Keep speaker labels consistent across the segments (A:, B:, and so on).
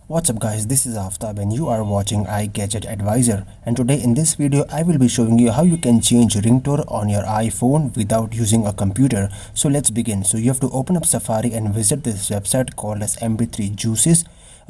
A: What's up guys, this is Aftab and you are watching iGadget Advisor, and today in this video I will be showing you how you can change ringtone on your iPhone without using a computer. So let's begin. So you have to open up Safari and visit this website called as MP3 Juices.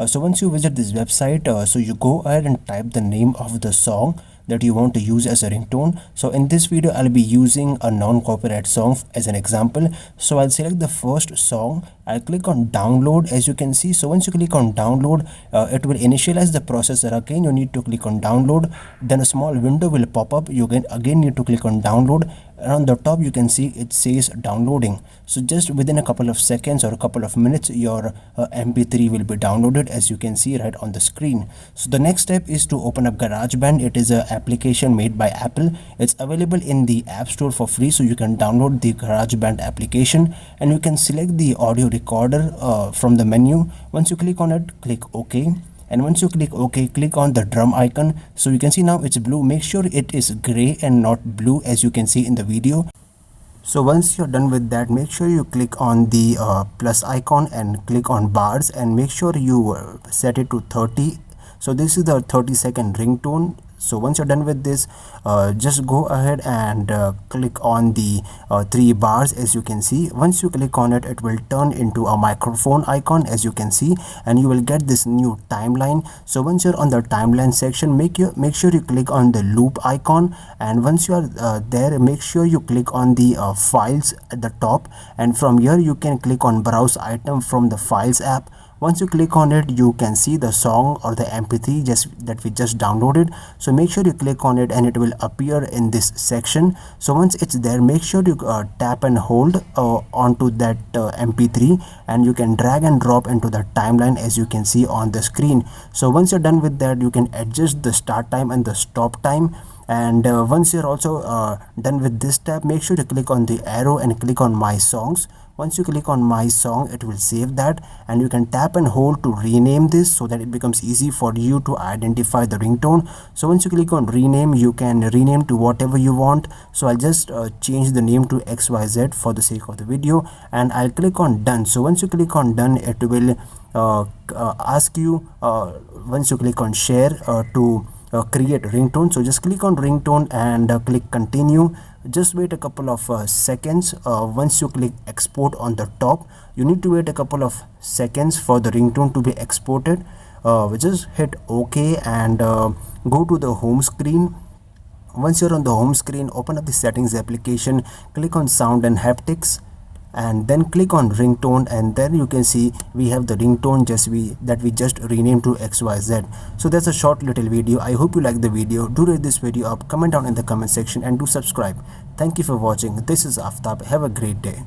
A: So once you visit this website, so you go ahead and type the name of the song that you want to use as a ringtone. So in this video I'll be using a non-copyright song as an example. So I'll select the first song, I'll click on download as you can see. So once you click on download, it will initialize the processor. Again you need to click on download, then a small window will pop up. You again need to click on download, and on the top you can see it says downloading. So just within a couple of seconds or a couple of minutes your mp3 will be downloaded, as you can see right on the screen. So the next step is to open up GarageBand. It is an application made by Apple. It's available in the App Store for free, so you can download the GarageBand application and you can select the audio recorder from the menu. Once you click on it, click OK, and once you click OK, click on the drum icon. So you can see now it's blue. Make sure it is gray and not blue as you can see in the video. So once you're done with that, make sure you click on the plus icon and click on bars, and make sure you set it to 30. So this is the 30-second ringtone. So once you're done with this, just go ahead and click on the 3 bars as you can see. Once you click on it, it will turn into a microphone icon as you can see, and you will get this new timeline. So once you're on the timeline section, make sure you click on the loop icon, and once you are there, make sure you click on the files at the top, and from here you can click on browse item from the files app. Once you click on it, you can see the song or the mp3 that we just downloaded. So make sure you click on it and it will appear in this section. So once it's there, make sure you tap and hold onto that mp3, and you can drag and drop into the timeline as you can see on the screen. So once you're done with that, you can adjust the start time and the stop time. And once you're also done with this tab, make sure to click on the arrow and click on my songs. Once you click on my song, it will save that, and you can tap and hold to rename this so that it becomes easy for you to identify the ringtone. So once you click on rename, you can rename to whatever you want. So I'll just change the name to XYZ for the sake of the video, and I'll click on done. So once you click on done, it will ask you once you click on share to create ringtone. So just click on ringtone and click continue. Just wait a couple of seconds. Once you click export on the top, you need to wait a couple of seconds for the ringtone to be exported. Just hit OK and go to the home screen. Once you're on the home screen, open up the settings application, click on sound and haptics, and then click on ringtone, and then you can see we have the ringtone that we just renamed to XYZ. So that's a short little video. I hope you like the video. Do rate this video up, comment down in the comment section, and do subscribe. Thank you for watching. This is Aftab. Have a great day.